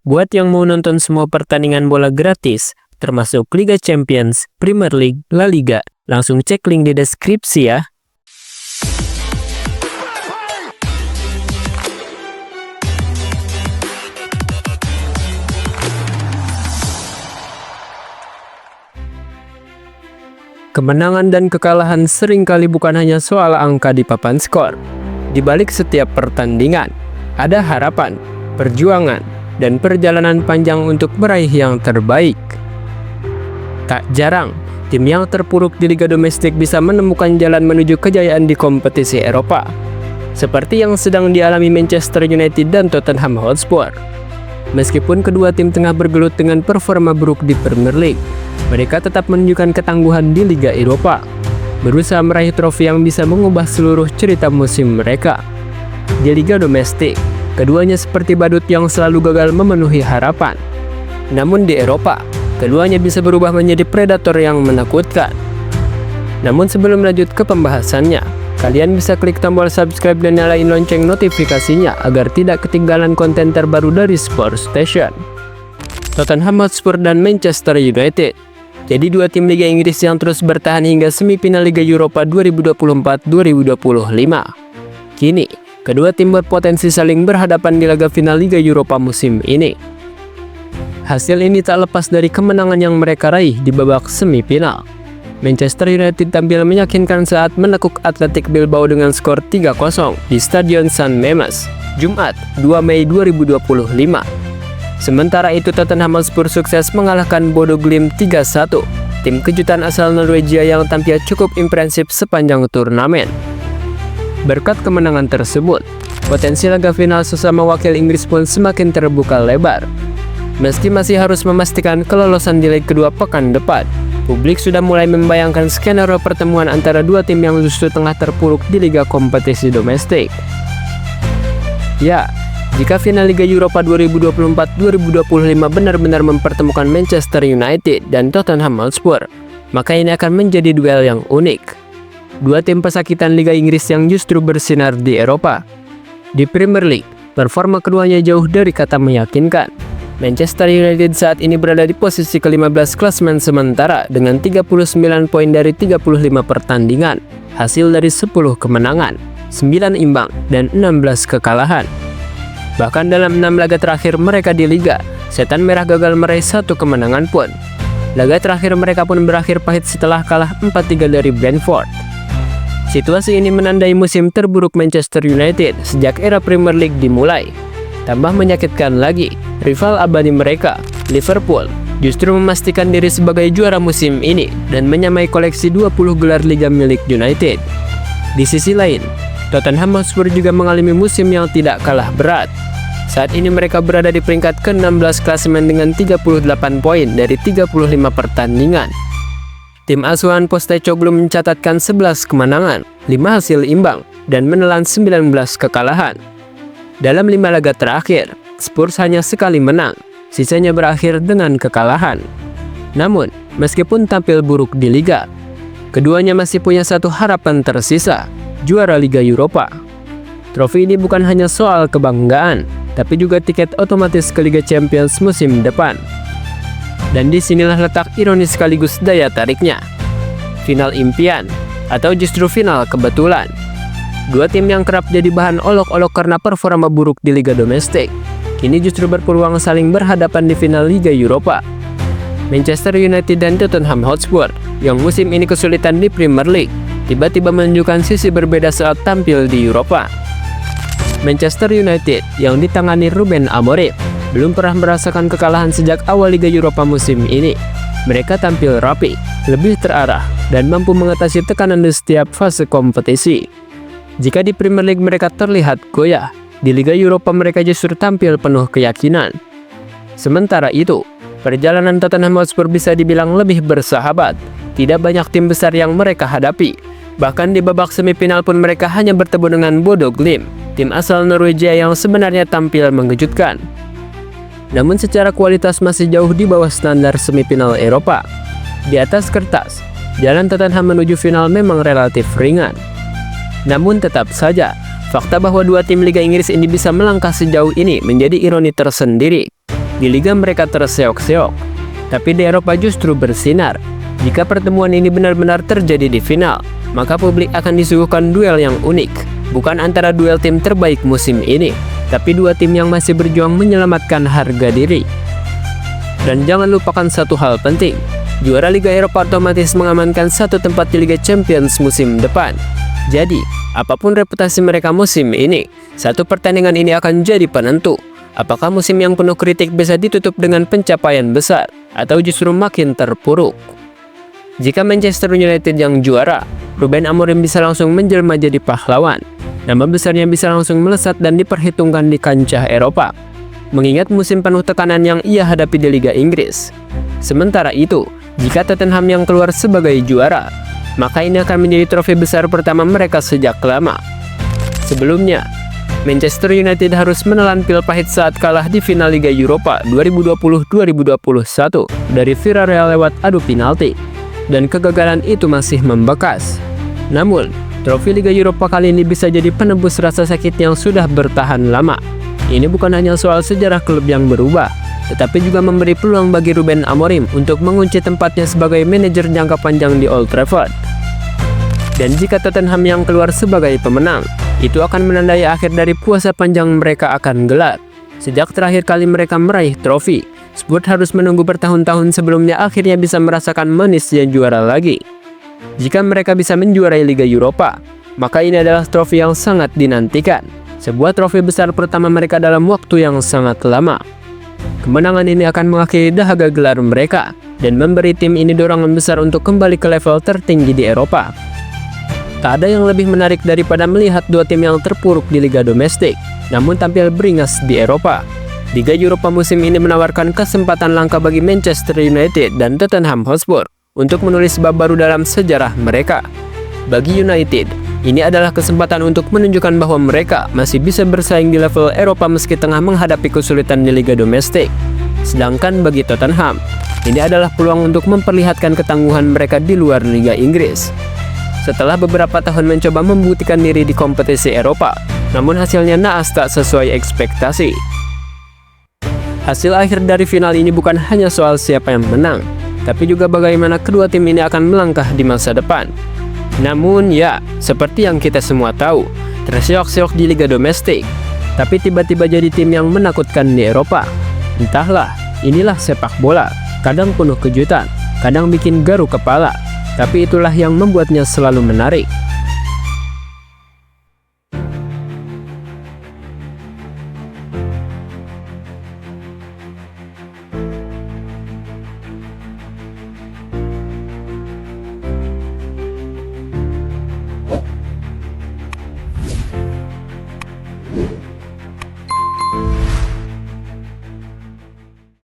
Buat yang mau nonton semua pertandingan bola gratis, termasuk Liga Champions, Premier League, La Liga, langsung cek link di deskripsi ya. Kemenangan dan kekalahan seringkali bukan hanya soal angka di papan skor. Di balik setiap pertandingan, ada harapan, perjuangan, dan perjalanan panjang untuk meraih yang terbaik. Tak jarang, tim yang terpuruk di liga domestik bisa menemukan jalan menuju kejayaan di kompetisi Eropa, seperti yang sedang dialami Manchester United dan Tottenham Hotspur. Meskipun kedua tim tengah bergelut dengan performa buruk di Premier League, mereka tetap menunjukkan ketangguhan di Liga Eropa, berusaha meraih trofi yang bisa mengubah seluruh cerita musim mereka. Di Liga Domestik, keduanya seperti badut yang selalu gagal memenuhi harapan. Namun di Eropa, keduanya bisa berubah menjadi predator yang menakutkan. Namun sebelum lanjut ke pembahasannya, kalian bisa klik tombol subscribe dan nyalain lonceng notifikasinya agar tidak ketinggalan konten terbaru dari Sport Station. Tottenham Hotspur dan Manchester United jadi dua tim Liga Inggris yang terus bertahan hingga semifinal Liga Eropa 2024-2025. Kini, kedua tim berpotensi saling berhadapan di laga final Liga Eropa musim ini. Hasil ini tak lepas dari kemenangan yang mereka raih di babak semifinal. Manchester United tampil meyakinkan saat menekuk Athletic Bilbao dengan skor 3-0 di Stadion San Mamés, Jumat 2 Mei 2025. Sementara itu Tottenham Hotspur sukses mengalahkan Bodo Glimt 3-1, tim kejutan asal Norwegia yang tampil cukup impresif sepanjang turnamen. Berkat kemenangan tersebut, potensi laga final sesama wakil Inggris pun semakin terbuka lebar. Meski masih harus memastikan kelolosan di leg kedua pekan depan, publik sudah mulai membayangkan skenario pertemuan antara dua tim yang justru tengah terpuruk di liga kompetisi domestik. Ya, jika final Liga Eropa 2024-2025 benar-benar mempertemukan Manchester United dan Tottenham Hotspur, maka ini akan menjadi duel yang unik. Dua tim pesakitan Liga Inggris yang justru bersinar di Eropa. Di Premier League, performa keduanya jauh dari kata meyakinkan. Manchester United saat ini berada di posisi ke-15 klasemen sementara dengan 39 poin dari 35 pertandingan, hasil dari 10 kemenangan, 9 imbang, dan 16 kekalahan. Bahkan dalam 6 laga terakhir mereka di Liga, Setan Merah gagal meraih 1 kemenangan pun. Laga terakhir mereka pun berakhir pahit setelah kalah 4-3 dari Brentford. Situasi ini menandai musim terburuk Manchester United sejak era Premier League dimulai. Tambah menyakitkan lagi, rival abadi mereka, Liverpool, justru memastikan diri sebagai juara musim ini dan menyamai koleksi 20 gelar Liga milik United. Di sisi lain, Tottenham Hotspur juga mengalami musim yang tidak kalah berat. Saat ini mereka berada di peringkat ke-16 klasemen dengan 38 poin dari 35 pertandingan. Tim asuhan Postecoglou mencatatkan 11 kemenangan, 5 hasil imbang, dan menelan 19 kekalahan. Dalam 5 laga terakhir, Spurs hanya sekali menang, sisanya berakhir dengan kekalahan. Namun, meskipun tampil buruk di Liga, keduanya masih punya satu harapan tersisa, juara Liga Eropa. Trofi ini bukan hanya soal kebanggaan, tapi juga tiket otomatis ke Liga Champions musim depan. Dan disinilah letak ironis sekaligus daya tariknya. Final impian, atau justru final kebetulan. Dua tim yang kerap jadi bahan olok-olok karena performa buruk di Liga Domestik, kini justru berpeluang saling berhadapan di final Liga Eropa. Manchester United dan Tottenham Hotspur, yang musim ini kesulitan di Premier League, tiba-tiba menunjukkan sisi berbeda saat tampil di Eropa. Manchester United yang ditangani Ruben Amorim belum pernah merasakan kekalahan sejak awal Liga Eropa musim ini. Mereka tampil rapi, lebih terarah, dan mampu mengatasi tekanan di setiap fase kompetisi. Jika di Premier League mereka terlihat goyah, di Liga Eropa mereka justru tampil penuh keyakinan. Sementara itu, perjalanan Tottenham Hotspur bisa dibilang lebih bersahabat. Tidak banyak tim besar yang mereka hadapi. Bahkan di babak semifinal pun mereka hanya bertemu dengan Bodo Glimt, tim asal Norwegia yang sebenarnya tampil mengejutkan. Namun secara kualitas masih jauh di bawah standar semifinal Eropa. Di atas kertas, jalan Tottenham menuju final memang relatif ringan. Namun tetap saja, fakta bahwa dua tim Liga Inggris ini bisa melangkah sejauh ini menjadi ironi tersendiri. Di liga mereka terseok-seok, tapi di Eropa justru bersinar. Jika pertemuan ini benar-benar terjadi di final, maka publik akan disuguhkan duel yang unik. Bukan antara duel tim terbaik musim ini, tapi dua tim yang masih berjuang menyelamatkan harga diri. Dan jangan lupakan satu hal penting, juara Liga Eropa otomatis mengamankan satu tempat di Liga Champions musim depan. Jadi, apapun reputasi mereka musim ini, satu pertandingan ini akan jadi penentu. Apakah musim yang penuh kritik bisa ditutup dengan pencapaian besar, atau justru makin terpuruk? Jika Manchester United yang juara, Ruben Amorim bisa langsung menjelma jadi pahlawan. Nama besarnya bisa langsung melesat dan diperhitungkan di kancah Eropa, mengingat musim penuh tekanan yang ia hadapi di Liga Inggris. Sementara itu, jika Tottenham yang keluar sebagai juara, maka ini akan menjadi trofi besar pertama mereka sejak lama. Sebelumnya, Manchester United harus menelan pil pahit saat kalah di final Liga Eropa 2020-2021 dari Villarreal lewat adu penalti, dan kegagalan itu masih membekas. Namun, trofi Liga Eropa kali ini bisa jadi penebus rasa sakit yang sudah bertahan lama. Ini bukan hanya soal sejarah klub yang berubah, tetapi juga memberi peluang bagi Ruben Amorim untuk mengunci tempatnya sebagai manajer jangka panjang di Old Trafford. Dan jika Tottenham yang keluar sebagai pemenang, itu akan menandai akhir dari puasa panjang mereka akan gelar. Sejak terakhir kali mereka meraih trofi, Spurs harus menunggu bertahun-tahun sebelumnya akhirnya bisa merasakan manisnya juara lagi. Jika mereka bisa menjuarai Liga Eropa, maka ini adalah trofi yang sangat dinantikan. Sebuah trofi besar pertama mereka dalam waktu yang sangat lama. Kemenangan ini akan mengakhiri dahaga gelar mereka dan memberi tim ini dorongan besar untuk kembali ke level tertinggi di Eropa. Tak ada yang lebih menarik daripada melihat dua tim yang terpuruk di liga domestik, namun tampil beringas di Eropa. Liga Eropa musim ini menawarkan kesempatan langka bagi Manchester United dan Tottenham Hotspur untuk menulis bab baru dalam sejarah mereka. Bagi United, ini adalah kesempatan untuk menunjukkan bahwa mereka masih bisa bersaing di level Eropa meski tengah menghadapi kesulitan di liga domestik. Sedangkan bagi Tottenham, ini adalah peluang untuk memperlihatkan ketangguhan mereka di luar Liga Inggris. Setelah beberapa tahun mencoba membuktikan diri di kompetisi Eropa, namun hasilnya naas tak sesuai ekspektasi. Hasil akhir dari final ini bukan hanya soal siapa yang menang, tapi juga bagaimana kedua tim ini akan melangkah di masa depan. Namun ya, seperti yang kita semua tahu, terseok-seok di liga domestik, tapi tiba-tiba jadi tim yang menakutkan di Eropa. Entahlah, inilah sepak bola, kadang penuh kejutan, kadang bikin garuk kepala, tapi itulah yang membuatnya selalu menarik.